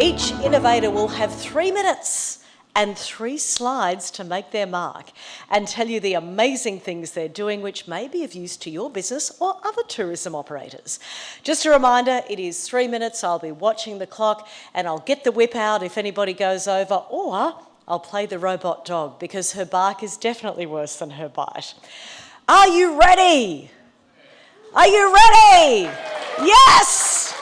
Each innovator will have 3 minutes and 3 slides to make their mark and tell you the amazing things they're doing which may be of use to your business or other tourism operators. Just a reminder, it is 3 minutes. I'll be watching the clock and I'll get the whip out if anybody goes over, or I'll play the robot dog because her bark is definitely worse than her bite. Are you ready? Are you ready? Yes!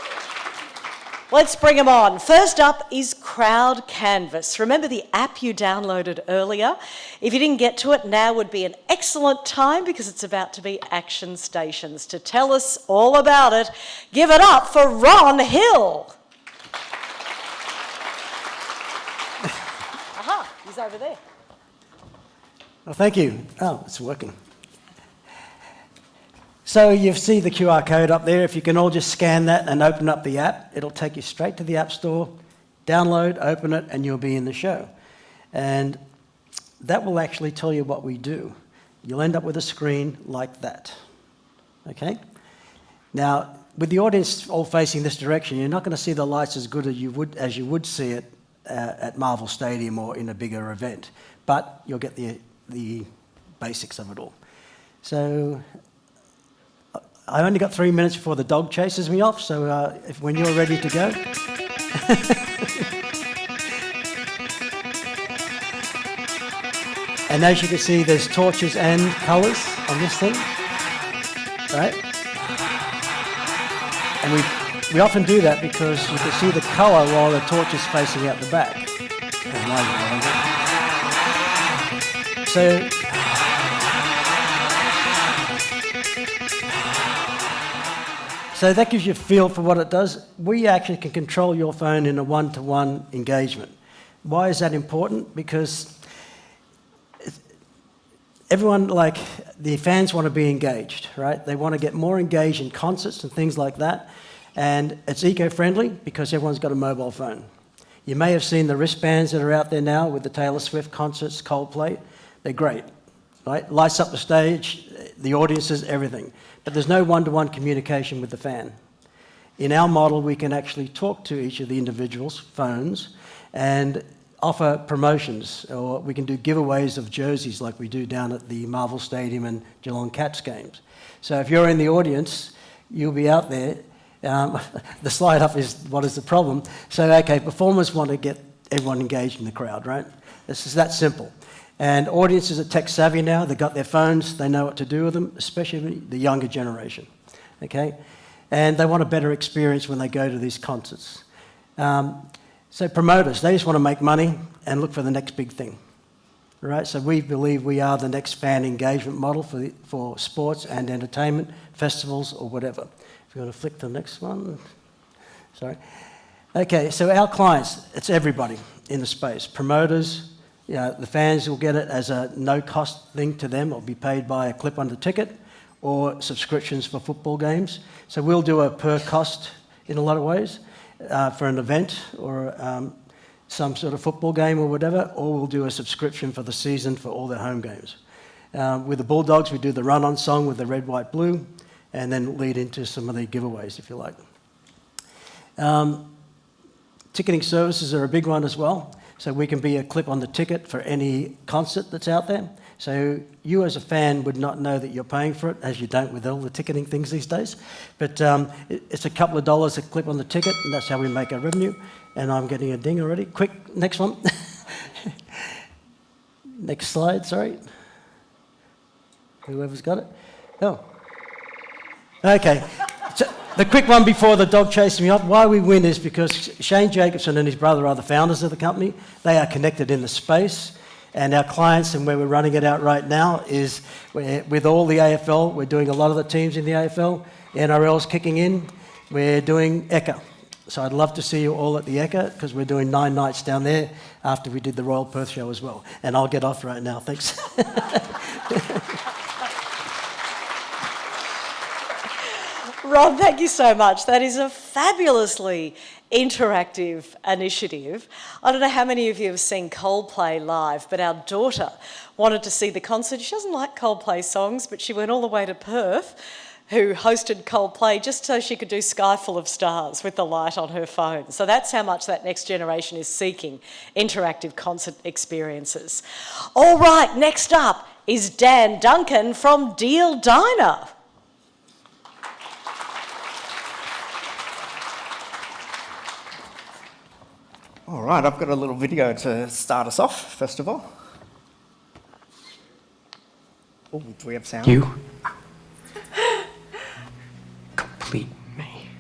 Let's bring them on. First up is Crowd Canvas. Remember the app you downloaded earlier? If you didn't get to it, now would be an excellent time because it's about to be action stations. To tell us all about it, give it up for Ron Hill. Aha, he's over there. Well, thank you. Oh, it's working. So you see the QR code up there. If you can all just scan that and open up the app, it'll take you straight to the App Store, download, open it, and you'll be in the show. And that will actually tell you what we do. You'll end up with a screen like that. Okay? Now, with the audience all facing this direction, you're not going to see the lights as good as you would see it at Marvel Stadium or in a bigger event. But you'll get the basics of it all. So I only got 3 minutes before the dog chases me off, so when you're ready to go. And as you can see, there's torches and colours on this thing, right? And we often do that because you can see the colour while the torch is facing out the back. So that gives you a feel for what it does. We actually can control your phone in a one-to-one engagement. Why is that important? Because everyone, like the fans, want to be engaged, right? They want to get more engaged in concerts and things like that. And it's eco-friendly because everyone's got a mobile phone. You may have seen the wristbands that are out there now with the Taylor Swift concerts, Coldplay. They're great, right? Lights up the stage, the audiences, everything. But there's no one-to-one communication with the fan. In our model, we can actually talk to each of the individuals' phones and offer promotions, or we can do giveaways of jerseys like we do down at the Marvel Stadium and Geelong Cats games. So if you're in the audience, you'll be out there. The slide up is what is the problem. So, okay, performers want to get everyone engaged in the crowd, right? This is that simple. And audiences are tech savvy now. They've got their phones. They know what to do with them, especially the younger generation, okay? And they want a better experience when they go to these concerts. So promoters, they just want to make money and look for the next big thing, right? So we believe we are the next fan engagement model for sports and entertainment, festivals or whatever. If you want to flick to the next one. Sorry. Okay, so our clients, it's everybody in the space. Promoters, the fans will get it as a no-cost thing to them. It'll be paid by a clip on the ticket or subscriptions for football games. So we'll do a per cost in a lot of ways for an event or some sort of football game or whatever, or we'll do a subscription for the season for all their home games. With the Bulldogs, we do the run-on song with the red, white, blue, and then lead into some of the giveaways, if you like. Ticketing services are a big one as well. So we can be a clip on the ticket for any concert that's out there. So you as a fan would not know that you're paying for it, as you don't with all the ticketing things these days. But it's a couple of dollars a clip on the ticket, and that's how we make our revenue. And I'm getting a ding already. Quick, next one. Next slide, sorry. Whoever's got it. Oh. Okay. So the quick one before the dog chased me off. Why we win is because Shane Jacobson and his brother are the founders of the company. They are connected in the space. And our clients, and where we're running it out right now, is with all the AFL. We're doing a lot of the teams in the AFL. The NRL's kicking in. We're doing Ekka. So I'd love to see you all at the Ekka, because we're doing 9 nights down there after we did the Royal Perth show as well. And I'll get off right now. Thanks. Rob, thank you so much. That is a fabulously interactive initiative. I don't know how many of you have seen Coldplay live, but our daughter wanted to see the concert. She doesn't like Coldplay songs, but she went all the way to Perth who hosted Coldplay just so she could do Sky Full of Stars with the light on her phone. So that's how much that next generation is seeking interactive concert experiences. All right, next up is Dan Duncan from Deal Diner. All right, I've got a little video to start us off, first of all. Oh, do we have sound? You complete me.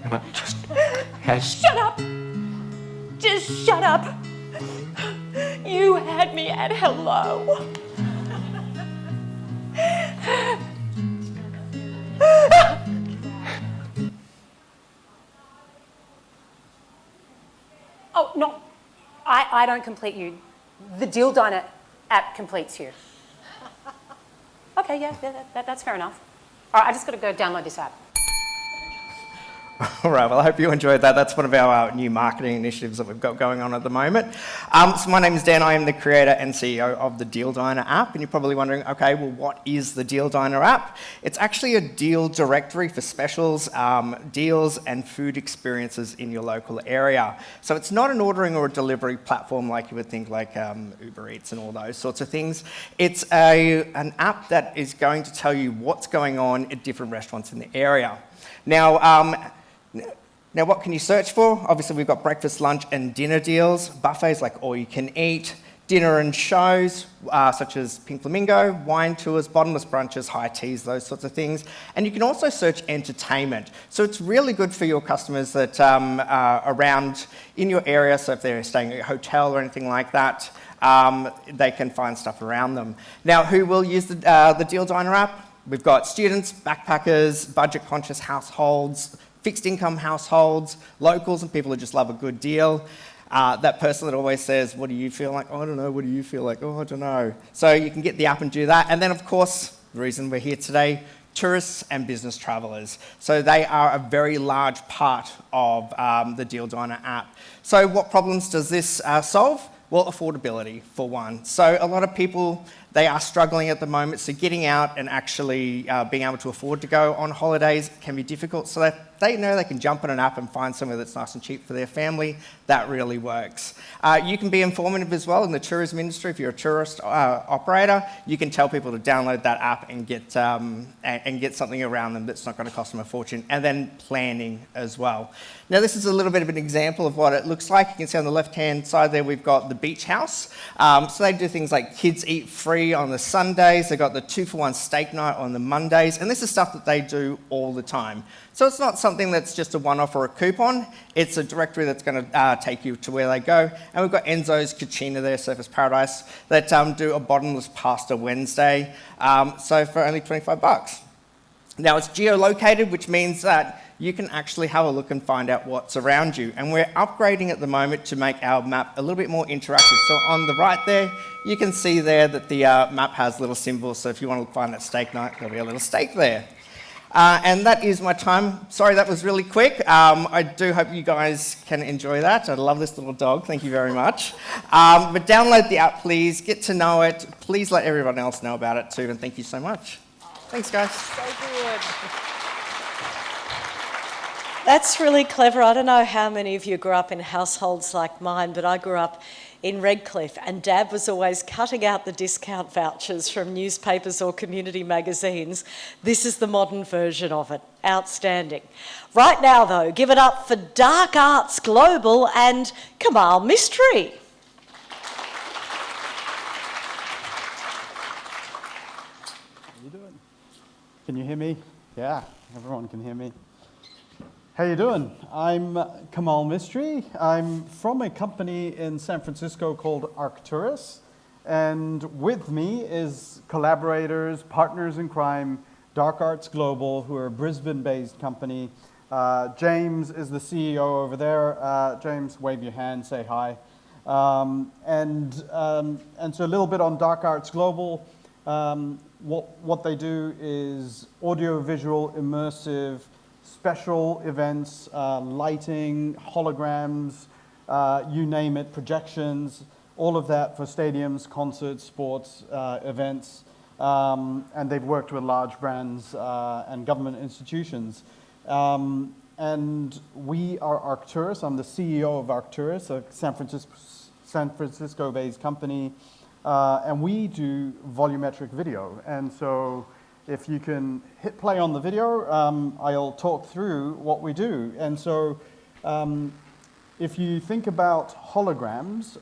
Well, just has... Shut up! Just shut up! You had me at hello. Oh, no, I don't complete you. The Deal Diner app completes you. Okay, yeah, that's fair enough. All right, I just got to go download this app. All right, well, I hope you enjoyed that. That's one of our new marketing initiatives that we've got going on at the moment. So my name is Dan. I am the creator and CEO of the Deal Diner app. And you're probably wondering, okay, well, what is the Deal Diner app? It's actually a deal directory for specials, deals, and food experiences in your local area. So it's not an ordering or a delivery platform like you would think, like Uber Eats and all those sorts of things. It's an app that is going to tell you what's going on at different restaurants in the area. Now, what can you search for? Obviously, we've got breakfast, lunch, and dinner deals, buffets like all you can eat, dinner and shows, such as Pink Flamingo, wine tours, bottomless brunches, high teas, those sorts of things. And you can also search entertainment. So it's really good for your customers that are around in your area. So if they're staying at a hotel or anything like that, they can find stuff around them. Now, who will use the Deal Diner app? We've got students, backpackers, budget-conscious households, fixed income households, locals, and people who just love a good deal. That person that always says, what do you feel like? Oh, I don't know. What do you feel like? Oh, I don't know. So you can get the app and do that. And then, of course, the reason we're here today, tourists and business travelers. So they are a very large part of the Deal Diner app. So what problems does this solve? Well, affordability, for one. So a lot of people, they are struggling at the moment, so getting out and actually being able to afford to go on holidays can be difficult. So that they know they can jump on an app and find somewhere that's nice and cheap for their family. That really works. You can be informative as well in the tourism industry. If you're a tourist operator, you can tell people to download that app and get something around them that's not going to cost them a fortune. And then planning as well. Now, this is a little bit of an example of what it looks like. You can see on the left-hand side there, we've got the beach house. So they do things like kids eat free on the Sundays. They've got the 2-for-1 steak night on the Mondays. And this is stuff that they do all the time. So it's not something that's just a one-off or a coupon. It's a directory that's going to take you to where they go. And we've got Enzo's Cucina there, Surfers Paradise, that do a bottomless pasta Wednesday. So for only $25. Now, it's geolocated, which means that you can actually have a look and find out what's around you. And we're upgrading at the moment to make our map a little bit more interactive. So on the right there, you can see there that the map has little symbols. So if you want to find that steak night, there'll be a little steak there. And that is my time. Sorry, that was really quick. I do hope you guys can enjoy that. I love this little dog. Thank you very much. But download the app, please. Get to know it. Please let everyone else know about it too. And thank you so much. Thanks, guys. So good. That's really clever. I don't know how many of you grew up in households like mine, but I grew up in Redcliffe, and Dad was always cutting out the discount vouchers from newspapers or community magazines. This is the modern version of it. Outstanding. Right now, though, give it up for DarkArts Global and Kamal Mistry. How you doing? Can you hear me? Yeah, everyone can hear me. How you doing? I'm Kamal Mistry. I'm from a company in San Francisco called Arcturus, and with me is collaborators, partners in crime, DarkArts Global, who are a Brisbane-based company. James is the CEO over there. James, wave your hand, say hi. And so a little bit on DarkArts Global. What they do is audio-visual, immersive, special events, lighting, holograms, you name it, projections, all of that for stadiums, concerts, sports, events. and they've worked with large brands and government institutions. And we are Arcturus. I'm the CEO of Arcturus, a San Francisco-based company, and we do volumetric video. And so if you can hit play on the video, I'll talk through what we do. And so if you think about holograms,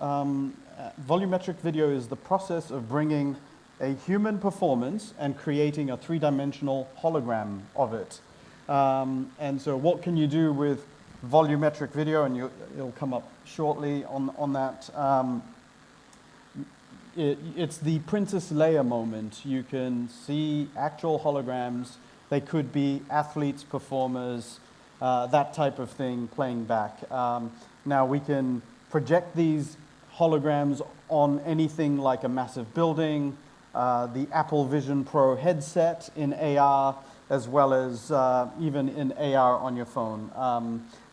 volumetric video is the process of bringing a human performance and creating a three-dimensional hologram of it. And so what can you do with volumetric video? And it'll come up shortly on that. It's the Princess Leia moment. You can see actual holograms. They could be athletes, performers, that type of thing playing back. Now we can project these holograms on anything like a massive building, the Apple Vision Pro headset in AR, as well as even in AR on your phone.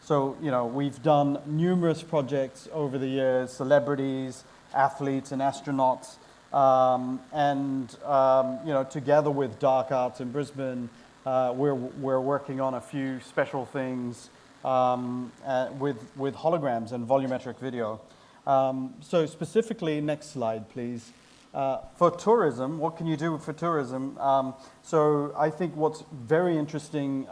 So, you know, we've done numerous projects over the years, celebrities, athletes, and astronauts. You know, together with DarkArts in Brisbane, we're working on a few special things with holograms and volumetric video. So specifically, next slide, please. For tourism, what can you do for tourism? So I think what's very interesting,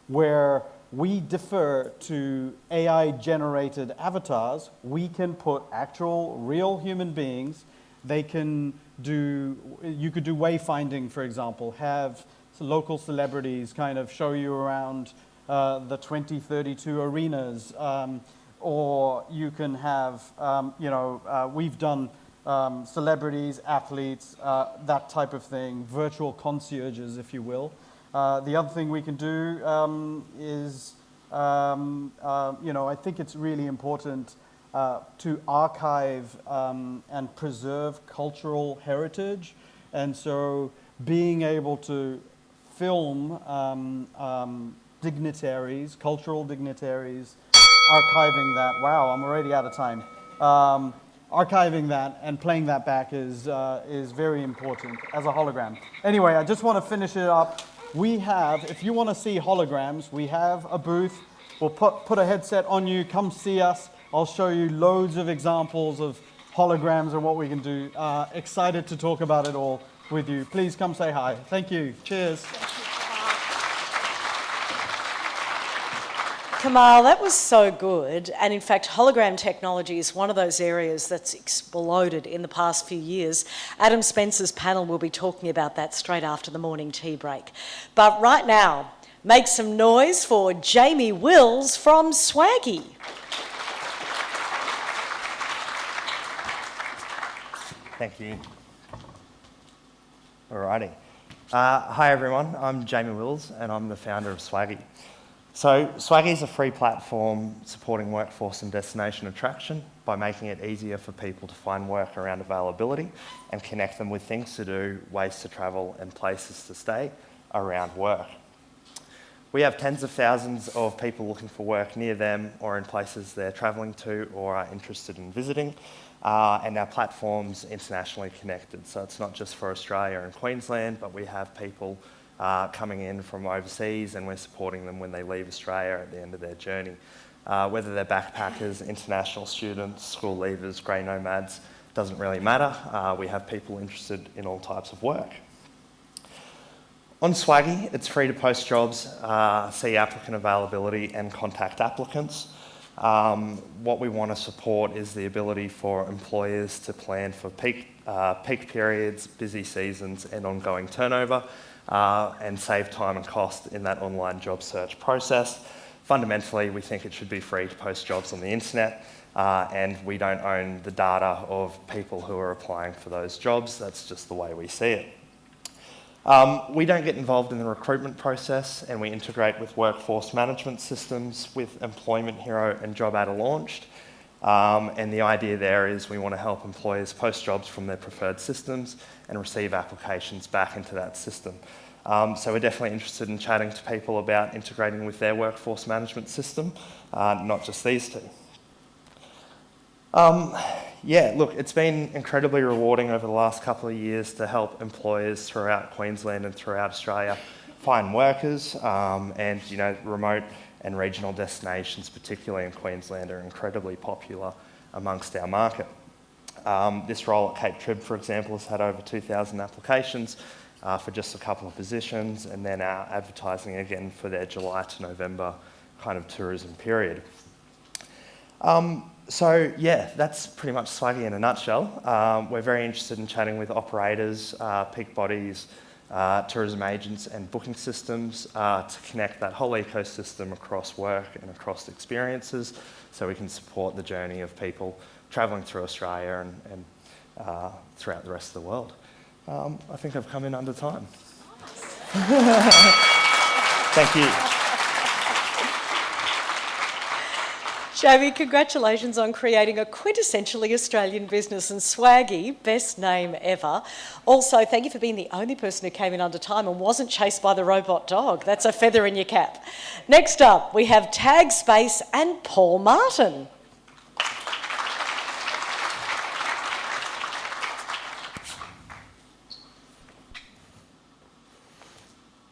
where we differ to AI-generated avatars, we can put actual, real human beings. They can do, you could do wayfinding, for example, have local celebrities kind of show you around the 2032 arenas, or you can have, you know, we've done celebrities, athletes, that type of thing, virtual concierges, if you will. The other thing we can do is, you know, I think it's really important to archive and preserve cultural heritage. And so being able to film dignitaries, cultural dignitaries, archiving that, wow, I'm already out of time. Archiving that and playing that back is very important as a hologram. Anyway, I just want to finish it up. We have, if you want to see holograms, we have a booth. We'll put a headset on you, come see us. I'll show you loads of examples of holograms and what we can do. Excited to talk about it all with you. Please come say hi. Thank you. Cheers. Kamal, that was so good. And in fact, hologram technology is one of those areas that's exploded in the past few years. Adam Spencer's panel will be talking about that straight after the morning tea break. But right now, make some noise for Jamie Wills from Swaggy. Thank you. Alrighty. Hi everyone, I'm Jamie Wills and I'm the founder of Swaggy. So Swaggy is a free platform supporting workforce and destination attraction by making it easier for people to find work around availability and connect them with things to do, ways to travel and places to stay around work. We have tens of thousands of people looking for work near them or in places they're travelling to or are interested in visiting. And our platform's internationally connected. So it's not just for Australia and Queensland, but we have people coming in from overseas and we're supporting them when they leave Australia at the end of their journey. Whether they're backpackers, international students, school leavers, grey nomads, doesn't really matter. We have people interested in all types of work. On Swaggy, it's free to post jobs, see applicant availability and contact applicants. What we want to support is the ability for employers to plan for peak periods, busy seasons and ongoing turnover and save time and cost in that online job search process. Fundamentally, we think it should be free to post jobs on the internet and we don't own the data of people who are applying for those jobs. That's just the way we see it. We don't get involved in the recruitment process and we integrate with workforce management systems with Employment Hero and Job Adder launched. And the idea there is we want to help employers post jobs from their preferred systems and receive applications back into that system. So we're definitely interested in chatting to people about integrating with their workforce management system, not just these two. Yeah, look, it's been incredibly rewarding over the last couple of years to help employers throughout Queensland and throughout Australia find workers, and remote and regional destinations, particularly in Queensland, are incredibly popular amongst our market. This role at Cape Trib, for example, has had over 2,000 applications for just a couple of positions, and then our advertising again for their July to November kind of tourism period. So yeah, that's pretty much Swaggy in a nutshell. We're very interested in chatting with operators, peak bodies, tourism agents and booking systems to connect that whole ecosystem across work and across experiences, so we can support the journey of people travelling through Australia and throughout the rest of the world. I think I've come in under time. Thank you. Jamie, congratulations on creating a quintessentially Australian business, and Swaggy, best name ever. Also, thank you for being the only person who came in under time and wasn't chased by the robot dog. That's a feather in your cap. Next up, we have tagSpace and Paul Martin.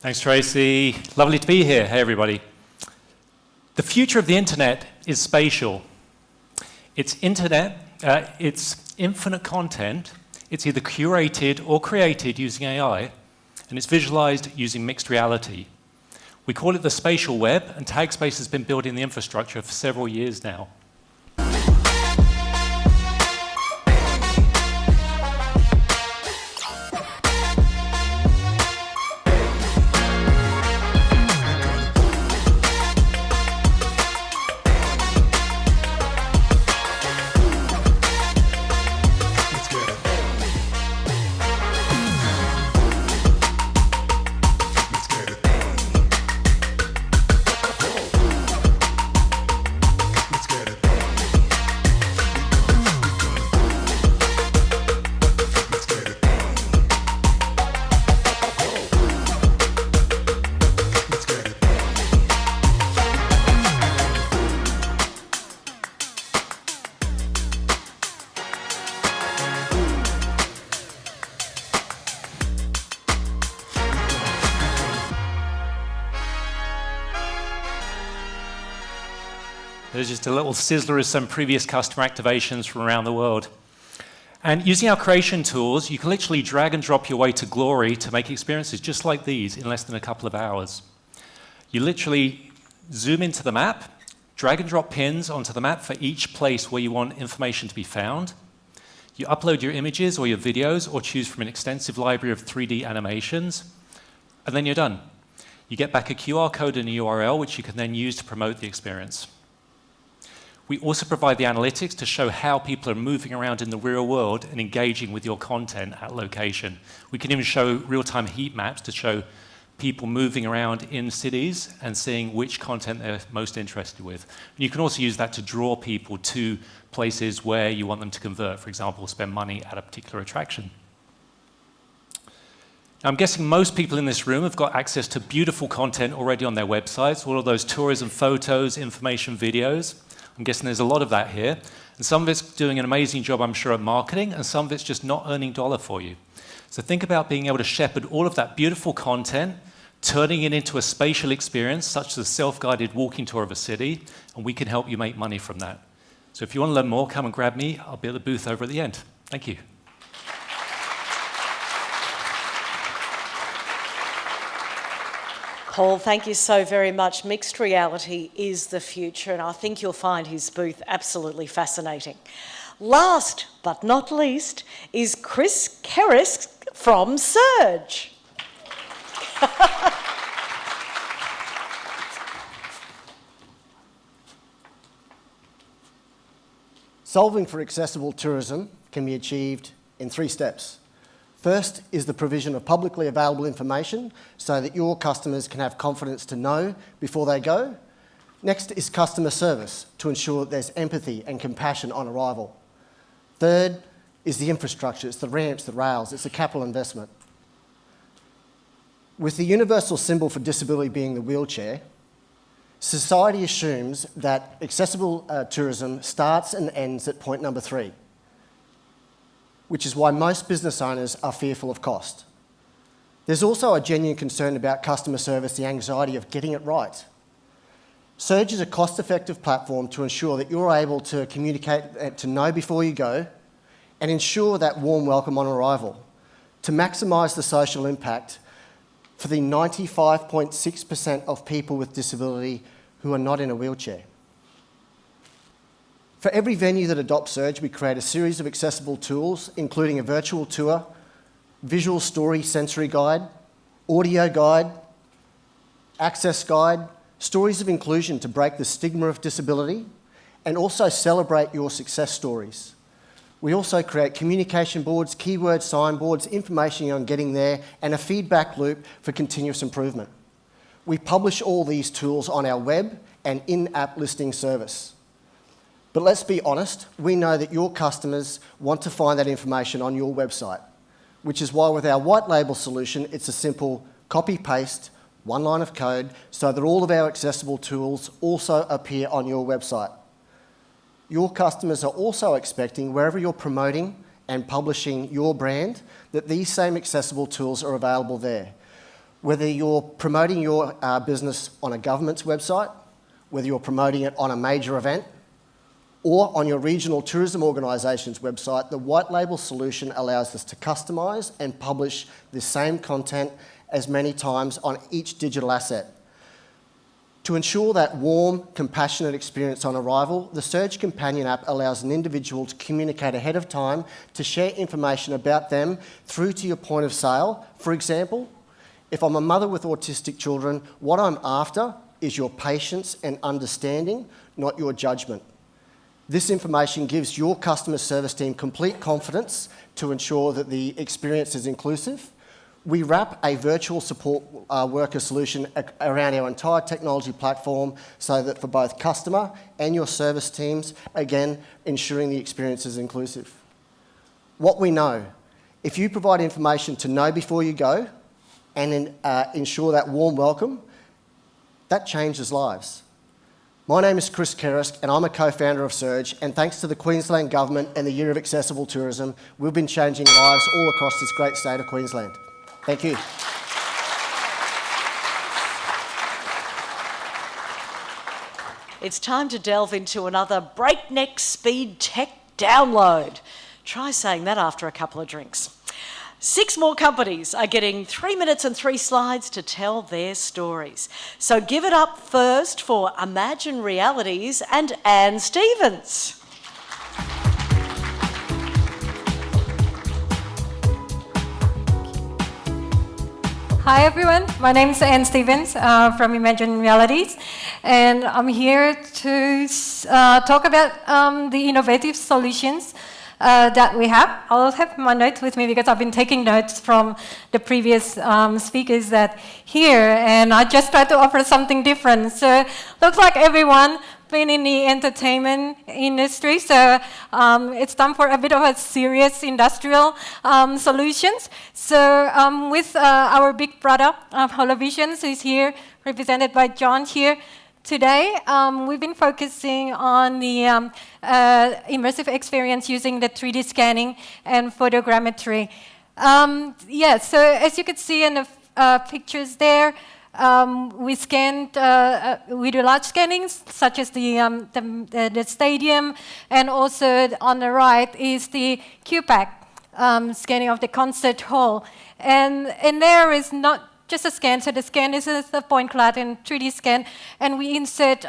Thanks, Tracy. Lovely to be here. Hey, everybody. The future of the internet is spatial. It's infinite content. It's either curated or created using AI, and it's visualized using mixed reality. We call it the spatial web, and tagSpace has been building the infrastructure for several years now. There's just a little sizzler of some previous customer activations from around the world. And using our creation tools, you can literally drag and drop your way to glory to make experiences just like these in less than a couple of hours. You literally zoom into the map, drag and drop pins onto the map for each place where you want information to be found. You upload your images or your videos or choose from an extensive library of 3D animations, and then you're done. You get back a QR code and a URL, which you can then use to promote the experience. We also provide the analytics to show how people are moving around in the real world and engaging with your content at location. We can even show real-time heat maps to show people moving around in cities and seeing which content they're most interested with. And you can also use that to draw people to places where you want them to convert, for example, spend money at a particular attraction. Now, I'm guessing most people in this room have got access to beautiful content already on their websites, all of those tourism photos, information videos. I'm guessing there's a lot of that here. And some of it's doing an amazing job, I'm sure, at marketing, and some of it's just not earning dollar for you. So think about being able to shepherd all of that beautiful content, turning it into a spatial experience, such as a self-guided walking tour of a city, and we can help you make money from that. So if you want to learn more, come and grab me. I'll be at the booth over at the end. Thank you. Paul, thank you so very much. Mixed reality is the future, and I think you'll find his booth absolutely fascinating. Last but not least is Chris Kerrisk from Cérge. Solving for accessible tourism can be achieved in 3 steps. First is the provision of publicly available information so that your customers can have confidence to know before they go. Next is customer service to ensure that there's empathy and compassion on arrival. Third is the infrastructure. It's the ramps, the rails. It's a capital investment. With the universal symbol for disability being the wheelchair, society assumes that accessible tourism starts and ends at point number 3. which is why most business owners are fearful of cost. There's also a genuine concern about customer service, the anxiety of getting it right. Cérge is a cost-effective platform to ensure that you're able to communicate, to know before you go, and ensure that warm welcome on arrival, to maximise the social impact for the 95.6% of people with disability who are not in a wheelchair. For every venue that adopts Cérge, we create a series of accessible tools, including a virtual tour, visual story sensory guide, audio guide, access guide, stories of inclusion to break the stigma of disability, and also celebrate your success stories. We also create communication boards, keyword signboards, information on getting there, and a feedback loop for continuous improvement. We publish all these tools on our web and in-app listing service. But let's be honest, we know that your customers want to find that information on your website, which is why with our white label solution, it's a simple copy-paste, one line of code, so that all of our accessible tools also appear on your website. Your customers are also expecting, wherever you're promoting and publishing your brand, that these same accessible tools are available there. Whether you're promoting your business on a government's website, whether you're promoting it on a major event, or on your regional tourism organisation's website, the white label solution allows us to customise and publish the same content as many times on each digital asset. To ensure that warm, compassionate experience on arrival, the Cérge Companion app allows an individual to communicate ahead of time to share information about them through to your point of sale. For example, if I'm a mother with autistic children, what I'm after is your patience and understanding, not your judgment. This information gives your customer service team complete confidence to ensure that the experience is inclusive. We wrap a virtual support worker solution around our entire technology platform so that for both customer and your service teams, again, ensuring the experience is inclusive. What we know, if you provide information to know before you go and ensure that warm welcome, that changes lives. My name is Chris Kerrisk and I'm a co-founder of Cérge, and thanks to the Queensland Government and the Year of Accessible Tourism, we've been changing lives all across this great state of Queensland. Thank you. It's time to delve into another breakneck speed tech download. Try saying that after a couple of drinks. 6 more companies are getting 3 minutes and 3 slides to tell their stories. So give it up first for Imagine Realities and Anne Stevens. Hi everyone, my name is Anne Stevens from Imagine Realities, and I'm here to talk about the innovative solutions that we have. I'll have my notes with me because I've been taking notes from the previous speakers that here, and I just tried to offer something different. So looks like everyone been in the entertainment industry, so it's time for a bit of a serious industrial solutions. So with our big brother, Holovisions, is here, represented by John here. Today, we've been focusing on the immersive experience using the 3D scanning and photogrammetry. So as you can see in the pictures there, we scanned, we do large scannings, such as the stadium, and also on the right is the QPAC, scanning of the concert hall. And there is not just a scan, so the scan is a point cloud and 3D scan, and we insert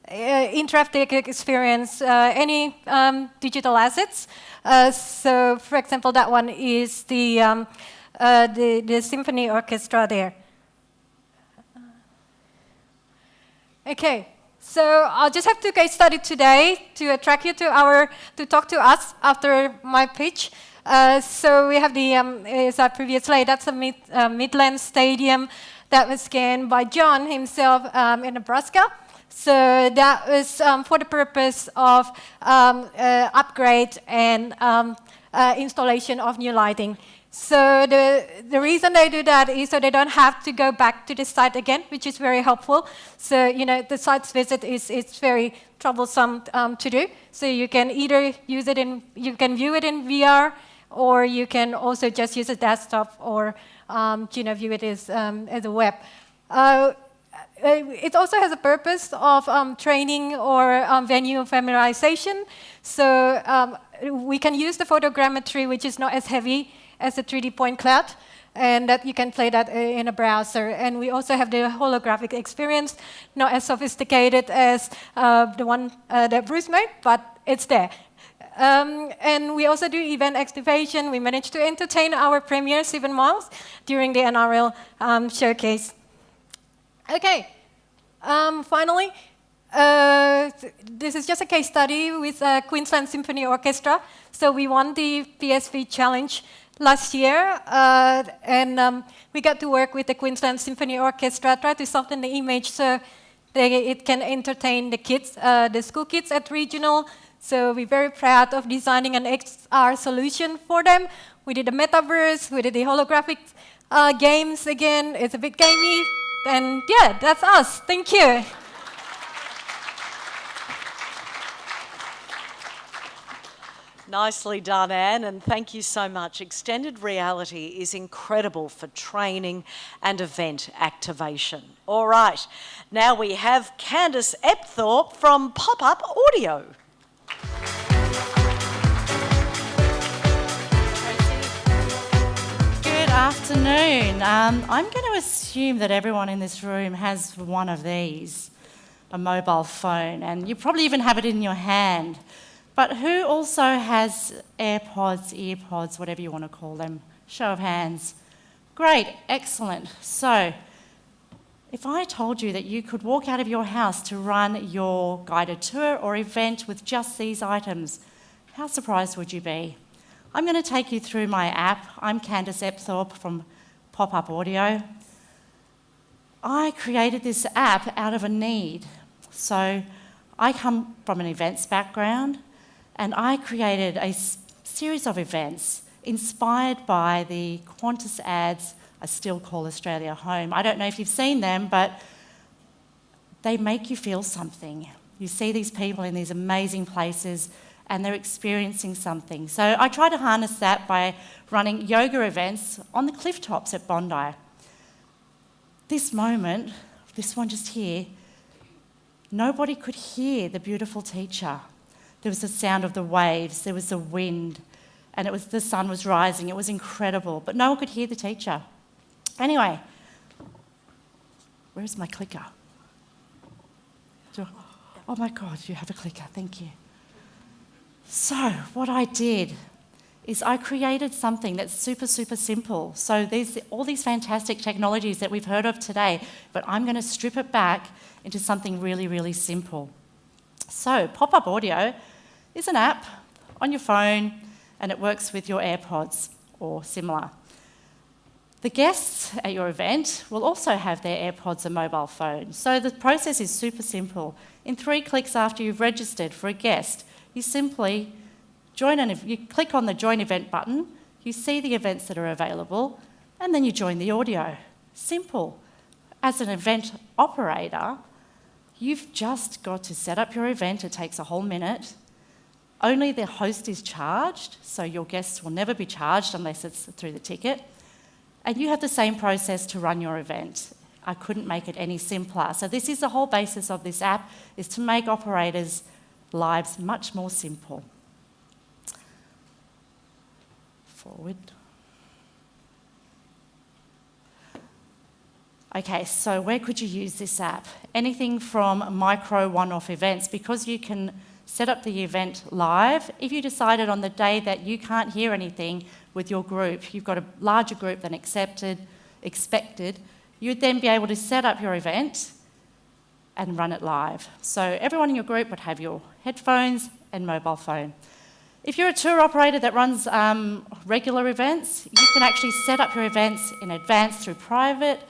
interactive experience, any digital assets. So, for example, that one is the symphony orchestra there. Okay, so I'll just have to case study today to attract you to talk to us after my pitch. So we have as I previously slide, that's a Midland Stadium that was scanned by John himself in Nebraska. So that was for the purpose of upgrade and installation of new lighting. So the reason they do that is so they don't have to go back to the site again, which is very helpful. So, you know, the site visit is very troublesome to do. So you can either use it you can view it in VR, or you can also just use a desktop or view it as a web. It also has a purpose of training or venue familiarization. So we can use the photogrammetry, which is not as heavy as the 3D point cloud, and that you can play that in a browser. And we also have the holographic experience, not as sophisticated as the one that Bruce made, but it's there. And we also do event activation. We managed to entertain our premier, Stephen Miles, during the NRL showcase. Okay, finally, this is just a case study with Queensland Symphony Orchestra. So we won the PSV Challenge last year, and we got to work with the Queensland Symphony Orchestra, try to soften the image so it can entertain the kids, the school kids at regional. So we're very proud of designing an XR solution for them. We did the metaverse, we did the holographic games again. It's a bit gamey, and yeah, that's us. Thank you. Nicely done, Anne, and thank you so much. Extended reality is incredible for training and event activation. All right, now we have Candice Epthorpe from Popup Audio. Good afternoon. I'm going to assume that everyone in this room has one of these, a mobile phone, and you probably even have it in your hand. But who also has AirPods, EarPods, whatever you want to call them? Show of hands. Great, excellent. So, if I told you that you could walk out of your house to run your guided tour or event with just these items, how surprised would you be? I'm going to take you through my app. I'm Candice Epthorpe from Popup Audio. I created this app out of a need. So, I come from an events background, and I created a series of events inspired by the Qantas ads I still call Australia home. I don't know if you've seen them, but they make you feel something. You see these people in these amazing places and they're experiencing something. So I try to harness that by running yoga events on the cliff tops at Bondi. This moment, this one just here, nobody could hear the beautiful teacher. There was the sound of the waves, there was the wind, and the sun was rising. It was incredible, but no one could hear the teacher. Anyway, where's my clicker? Oh my God, you have a clicker, thank you. So what I did is I created something that's super, super simple. So there's all these fantastic technologies that we've heard of today, but I'm going to strip it back into something really, really simple. So Popup Audio is an app on your phone, and it works with your AirPods or similar. The guests at your event will also have their AirPods and mobile phones. So the process is super simple. In 3 clicks after you've registered for a guest, you simply you click on the Join Event button, you see the events that are available, and then you join the audio. Simple. As an event operator, you've just got to set up your event. It takes a whole minute. Only the host is charged, so your guests will never be charged unless it's through the ticket. And you have the same process to run your event. I couldn't make it any simpler. So this is the whole basis of this app, is to make operators' lives much more simple. Forward. Okay, so where could you use this app? Anything from micro one-off events, because you can set up the event live. If you decided on the day that you can't hear anything with your group, you've got a larger group than expected, you'd then be able to set up your event and run it live. So everyone in your group would have your headphones and mobile phone. If you're a tour operator that runs regular events, you can actually set up your events in advance through private,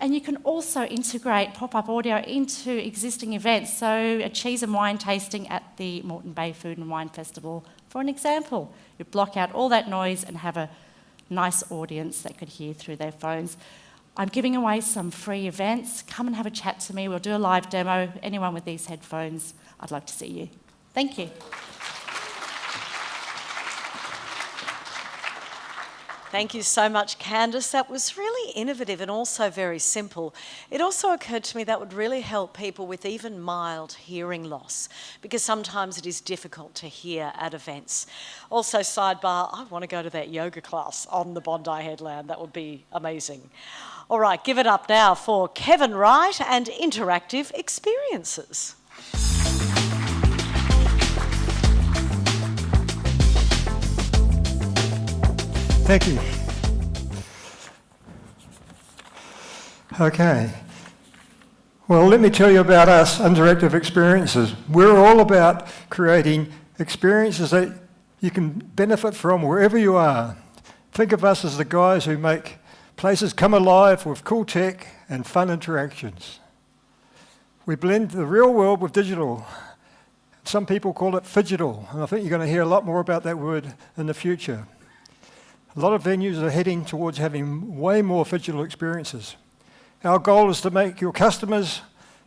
and you can also integrate Popup Audio into existing events, so a cheese and wine tasting at the Moreton Bay Food and Wine Festival, for an example. You block out all that noise and have a nice audience that could hear through their phones. I'm giving away some free events. Come and have a chat to me. We'll do a live demo. Anyone with these headphones, I'd love to see you. Thank you. Thank you so much, Candice. That was really innovative and also very simple. It also occurred to me that would really help people with even mild hearing loss, because sometimes it is difficult to hear at events. Also, sidebar, I want to go to that yoga class on the Bondi Headland. That would be amazing. All right, give it up now for Kevin Wright and Interactive Experiences. Thank you. Okay. Well, let me tell you about us, Interactive Experiences. We're all about creating experiences that you can benefit from wherever you are. Think of us as the guys who make places come alive with cool tech and fun interactions. We blend the real world with digital. Some people call it phygital, and I think you're going to hear a lot more about that word in the future. A lot of venues are heading towards having way more phygital experiences. Our goal is to make your customers'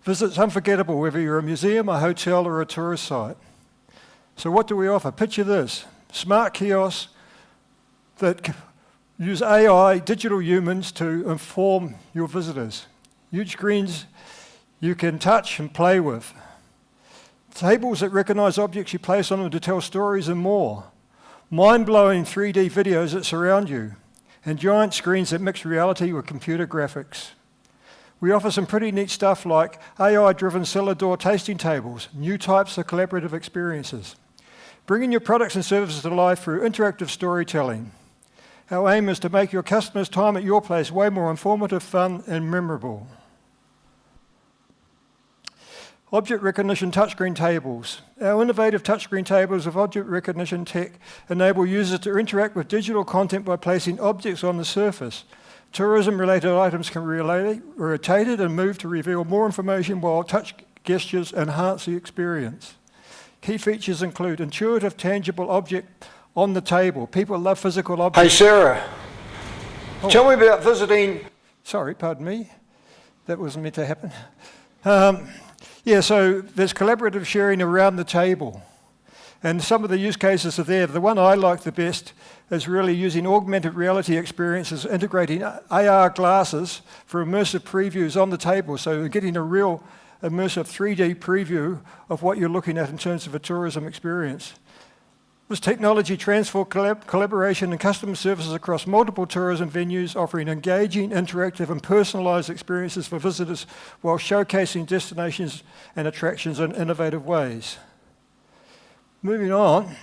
visits unforgettable, whether you're a museum, a hotel, or a tourist site. So what do we offer? Picture this: smart kiosks that use AI, digital humans, to inform your visitors. Huge screens you can touch and play with. Tables that recognize objects you place on them to tell stories and more. Mind-blowing 3D videos that surround you, and giant screens that mix reality with computer graphics. We offer some pretty neat stuff like AI-driven cellar door tasting tables, new types of collaborative experiences, bringing your products and services to life through interactive storytelling. Our aim is to make your customers' time at your place way more informative, fun, and memorable. Object recognition touchscreen tables. Our innovative touchscreen tables with object recognition tech enable users to interact with digital content by placing objects on the surface. Tourism-related items can be rotated and moved to reveal more information, while touch gestures enhance the experience. Key features include intuitive, tangible object on the table. People love physical objects. Hey, Sarah, tell me about visiting... Sorry, pardon me. That wasn't meant to happen. Yeah, so there's collaborative sharing around the table. And some of the use cases are there. The one I like the best is really using augmented reality experiences, integrating AR glasses for immersive previews on the table. So you're getting a real immersive 3D preview of what you're looking at in terms of a tourism experience. This technology transforms collaboration and customer services across multiple tourism venues, offering engaging, interactive, and personalised experiences for visitors while showcasing destinations and attractions in innovative ways. Moving on,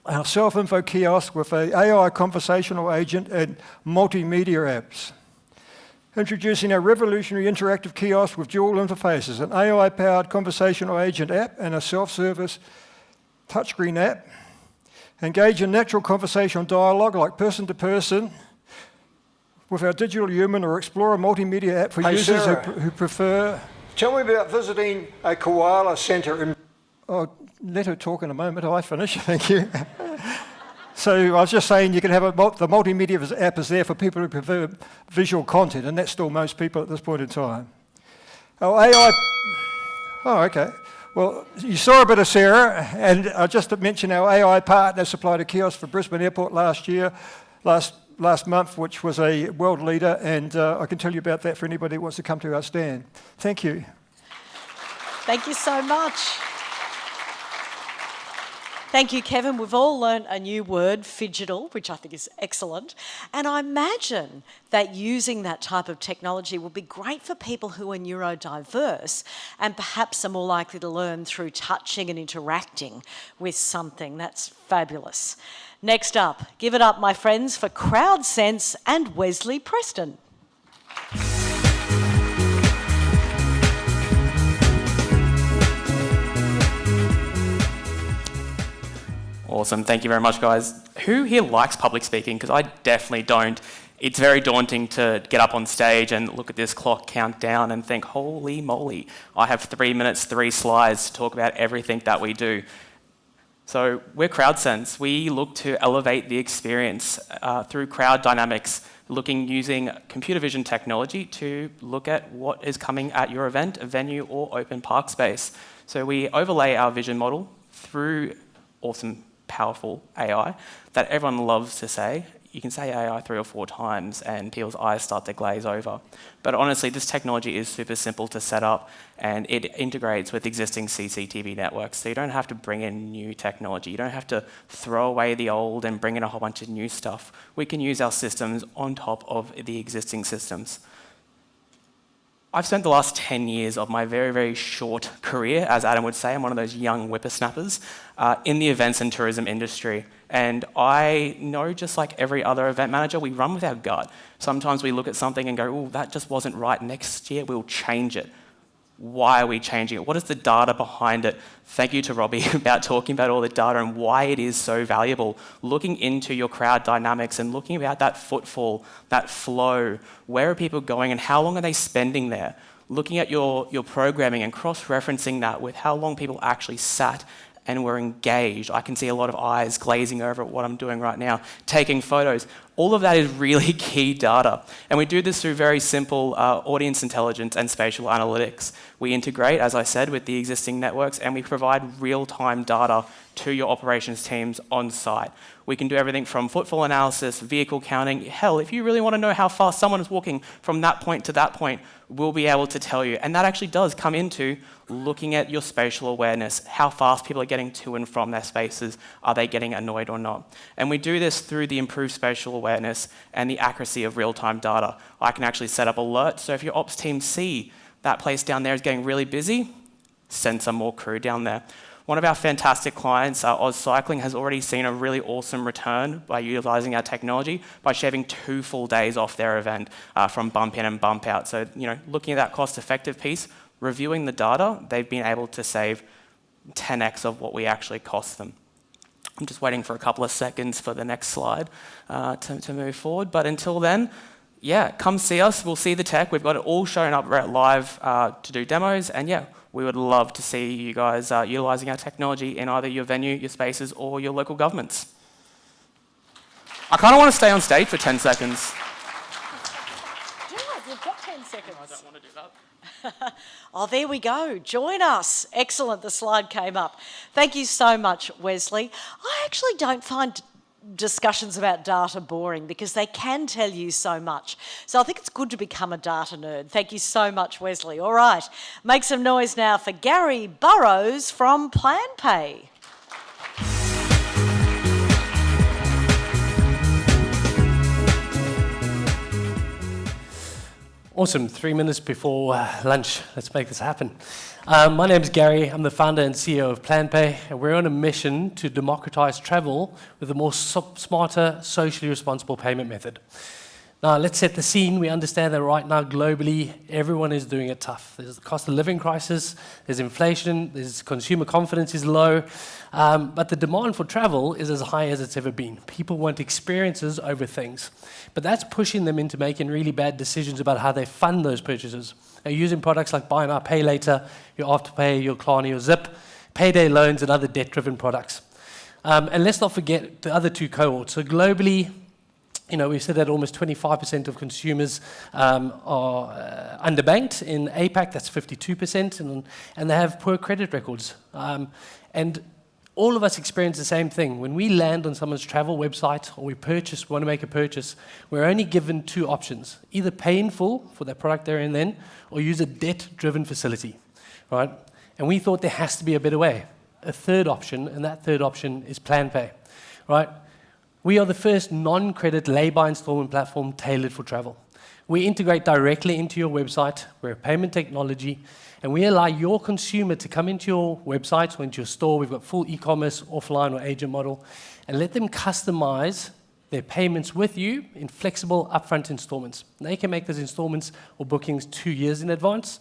our self-info kiosk with an AI conversational agent and multimedia apps. Introducing our revolutionary interactive kiosk with dual interfaces, an AI-powered conversational agent app and a self-service touchscreen app. Engage in natural conversational dialogue like person-to-person with our digital human, or explore a multimedia app for users who prefer... Tell me about visiting a koala centre in... Oh, let her talk in a moment. I finish, thank you. So I was just saying you can have the multimedia app is there for people who prefer visual content, and that's still most people at this point in time. Our AI... Oh, okay. Well, you saw a bit of Sarah, and I just mentioned our AI partner supplied a kiosk for Brisbane Airport last month, which was a world leader, and I can tell you about that for anybody who wants to come to our stand. Thank you. Thank you so much. Thank you, Kevin. We've all learned a new word, phygital, which I think is excellent. And I imagine that using that type of technology will be great for people who are neurodiverse and perhaps are more likely to learn through touching and interacting with something. That's fabulous. Next up, give it up, my friends, for CrowdSense and Wesley Preston. Awesome, thank you very much, guys. Who here likes public speaking? Because I definitely don't. It's very daunting to get up on stage and look at this clock count down and think, holy moly, I have 3 minutes, 3 slides to talk about everything that we do. So we're CrowdSense. We look to elevate the experience through crowd dynamics, using computer vision technology to look at what is coming at your event, a venue, or open park space. So we overlay our vision model through awesome, powerful AI that everyone loves to say. you can say AI 3 or 4 times and people's eyes start to glaze over. But honestly, this technology is super simple to set up, and it integrates with existing CCTV networks. So you don't have to bring in new technology. You don't have to throw away the old and bring in a whole bunch of new stuff. We can use our systems on top of the existing systems. I've spent the last 10 years of my very, very short career, as Adam would say, I'm one of those young whippersnappers, in the events and tourism industry. And I know, just like every other event manager, we run with our gut. Sometimes we look at something and go, oh, that just wasn't right. Next year, we'll change it. Why are we changing it? What is the data behind it? Thank you to Robbie about talking about all the data and why it is so valuable. Looking into your crowd dynamics and looking about that footfall, that flow, where are people going and how long are they spending there? Looking at your programming and cross-referencing that with how long people actually sat and were engaged. I can see a lot of eyes glazing over at what I'm doing right now, taking photos. All of that is really key data. And we do this through very simple audience intelligence and spatial analytics. We integrate, as I said, with the existing networks, and we provide real-time data to your operations teams on site. We can do everything from footfall analysis, vehicle counting. Hell, if you really want to know how fast someone is walking from that point to that point, we'll be able to tell you. And that actually does come into looking at your spatial awareness, how fast people are getting to and from their spaces, are they getting annoyed or not? And we do this through the improved spatial awareness and the accuracy of real-time data. I can actually set up alerts, so if your ops team see that place down there is getting really busy, send some more crew down there. One of our fantastic clients, Oz Cycling, has already seen a really awesome return by utilising our technology by shaving 2 full days off their event from bump in and bump out. So, looking at that cost-effective piece, reviewing the data, they've been able to save 10x of what we actually cost them. I'm just waiting for a couple of seconds for the next slide to move forward. But until then, yeah, come see us. We'll see the tech. We've got it all shown up live to do demos. And yeah, we would love to see you guys utilising our technology in either your venue, your spaces, or your local governments. I kind of want to stay on stage for 10 seconds. Do it. You've got 10 seconds. I don't want to do that. Oh, there we go. Join us. Excellent. The slide came up. Thank you so much, Wesley. I actually don't find discussions about data boring because they can tell you so much. So I think it's good to become a data nerd. Thank you so much, Wesley. All right. Make some noise now for Gary Burrows from PlanPay. Awesome, 3 minutes before lunch. Let's make this happen. My name is Gary. I'm the founder and CEO of PlanPay, and we're on a mission to democratize travel with a more smarter, socially responsible payment method. Now, let's set the scene. We understand that right now, globally, everyone is doing it tough. There's the cost of living crisis, there's inflation, there's consumer confidence is low, but the demand for travel is as high as it's ever been. People want experiences over things, but that's pushing them into making really bad decisions about how they fund those purchases. They're using products like Buy Now, Pay Later, your Afterpay, your Klarna, your Zip, payday loans, and other debt-driven products. And let's not forget the other two cohorts. So globally, we've said that almost 25% of consumers are underbanked. In APAC, that's 52%, and they have poor credit records. And all of us experience the same thing. When we land on someone's travel website or we want to make a purchase, we're only given 2 options. Either pay in full for that product there and then, or use a debt-driven facility, right? And we thought there has to be a better way, a third option, and that third option is PlanPay, right? We are the first non-credit lay-by installment platform tailored for travel. We integrate directly into your website. We're a payment technology, and we allow your consumer to come into your website or into your store. We've got full e-commerce, offline or agent model, and let them customize their payments with you in flexible upfront installments. They can make those installments or bookings 2 years in advance.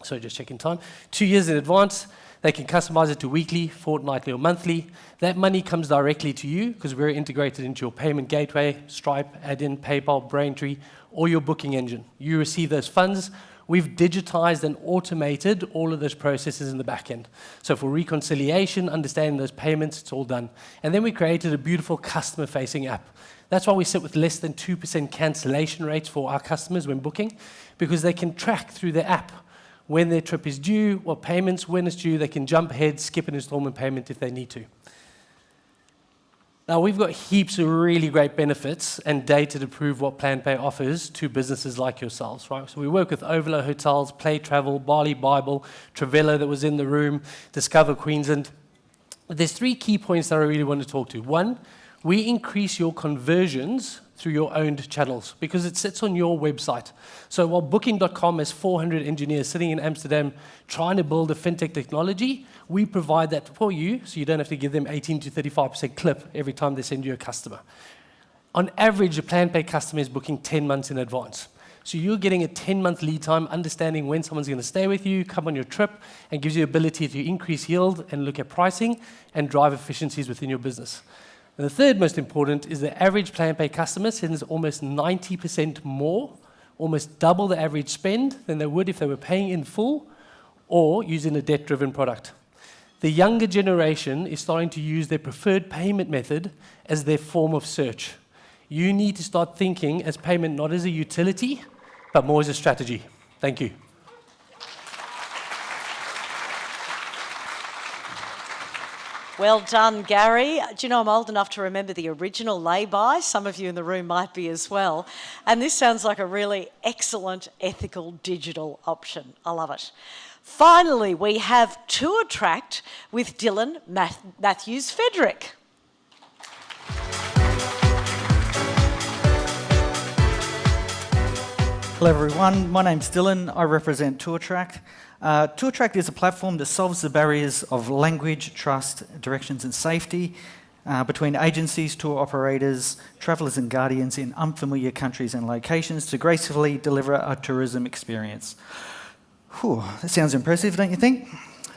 So just checking time. 2 years in advance. They can customize it to weekly, fortnightly, or monthly. That money comes directly to you because we're integrated into your payment gateway, Stripe, Adyen, PayPal, Braintree, or your booking engine. You receive those funds. We've digitized and automated all of those processes in the back end. So for reconciliation, understanding those payments, it's all done. And then we created a beautiful customer-facing app. That's why we sit with less than 2% cancellation rates for our customers when booking, because they can track through the app when their trip is due, what payments, when it's due. They can jump ahead, skip an installment payment if they need to. Now, we've got heaps of really great benefits and data to prove what PlanPay offers to businesses like yourselves, right? So we work with Overlow Hotels, Play Travel, Bali Bible, Travella that was in the room, Discover Queensland. There's 3 key points that I really want to talk to. 1, we increase your conversions through your owned channels because it sits on your website. So while Booking.com has 400 engineers sitting in Amsterdam trying to build a fintech technology, we provide that for you so you don't have to give them 18 to 35% clip every time they send you a customer. On average, a PlanPay customer is booking 10 months in advance. So you're getting a 10-month lead time, understanding when someone's going to stay with you, come on your trip, and gives you the ability to increase yield and look at pricing and drive efficiencies within your business. And the third most important is the average PlanPay customer sends almost 90% more, almost double the average spend than they would if they were paying in full or using a debt-driven product. The younger generation is starting to use their preferred payment method as their form of search. You need to start thinking as payment not as a utility, but more as a strategy. Thank you. Well done, Gary. Do you know I'm old enough to remember the original lay-by? Some of you in the room might be as well. And this sounds like a really excellent, ethical, digital option. I love it. Finally, we have TourTrack with Dylan Matthews-Fedrick. Hello everyone, my name's Dylan, I represent TourTrack. TourTrack is a platform that solves the barriers of language, trust, directions and safety between agencies, tour operators, travellers and guardians in unfamiliar countries and locations to gracefully deliver a tourism experience. Whew, that sounds impressive, don't you think?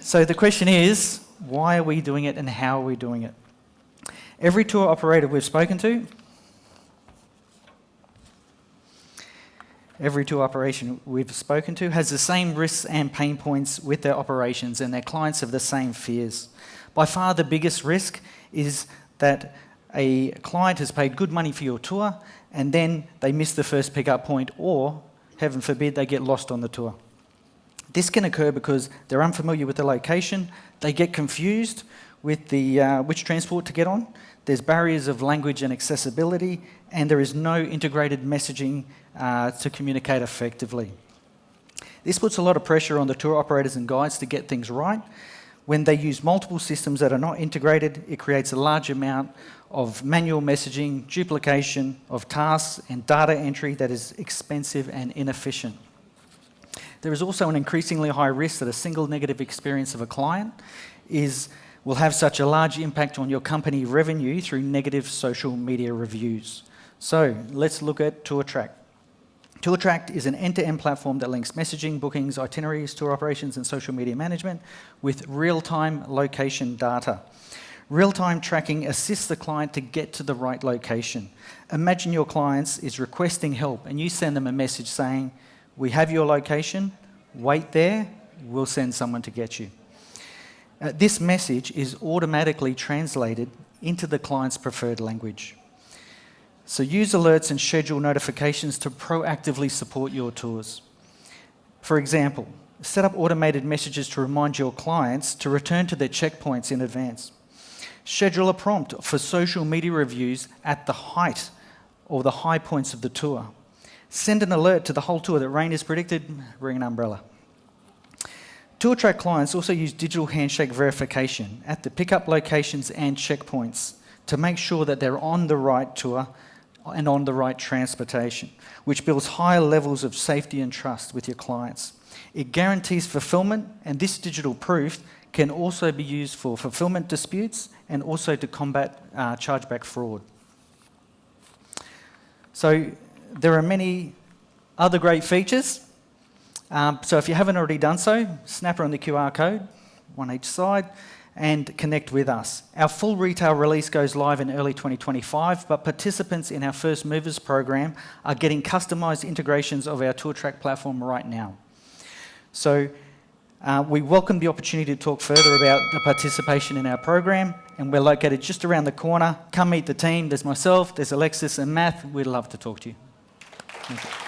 So the question is, why are we doing it and how are we doing it? Every tour operator we've spoken to, every tour operation we've spoken to has the same risks and pain points with their operations, and their clients have the same fears. By far the biggest risk is that a client has paid good money for your tour and then they miss the first pickup point, or, heaven forbid, they get lost on the tour. This can occur because they're unfamiliar with the location, they get confused with which transport to get on, there's barriers of language and accessibility, and there is no integrated messaging to communicate effectively. This puts a lot of pressure on the tour operators and guides to get things right. When they use multiple systems that are not integrated, it creates a large amount of manual messaging, duplication of tasks, and data entry that is expensive and inefficient. There is also an increasingly high risk that a single negative experience of a client will have such a large impact on your company revenue through negative social media reviews. So let's look at TourTrack. TourTrack is an end-to-end platform that links messaging, bookings, itineraries, tour operations and social media management with real-time location data. Real-time tracking assists the client to get to the right location. Imagine your client is requesting help and you send them a message saying, "We have your location, wait there, we'll send someone to get you." This message is automatically translated into the client's preferred language. So use alerts and schedule notifications to proactively support your tours. For example, set up automated messages to remind your clients to return to their checkpoints in advance. Schedule a prompt for social media reviews at the height or the high points of the tour. Send an alert to the whole tour that rain is predicted, bring an umbrella. TourTrack clients also use digital handshake verification at the pickup locations and checkpoints to make sure that they're on the right tour and on the right transportation, which builds higher levels of safety and trust with your clients. It guarantees fulfillment, and this digital proof can also be used for fulfillment disputes and also to combat chargeback fraud. So there are many other great features. So if you haven't already done so, snap on the QR code, one each side, and connect with us. Our full retail release goes live in early 2025, but participants in our First Movers program are getting customised integrations of our TourTrack platform right now. So we welcome the opportunity to talk further about the participation in our program, and we're located just around the corner. Come meet the team. There's myself, there's Alexis and Matt. We'd love to talk to you. Thank you.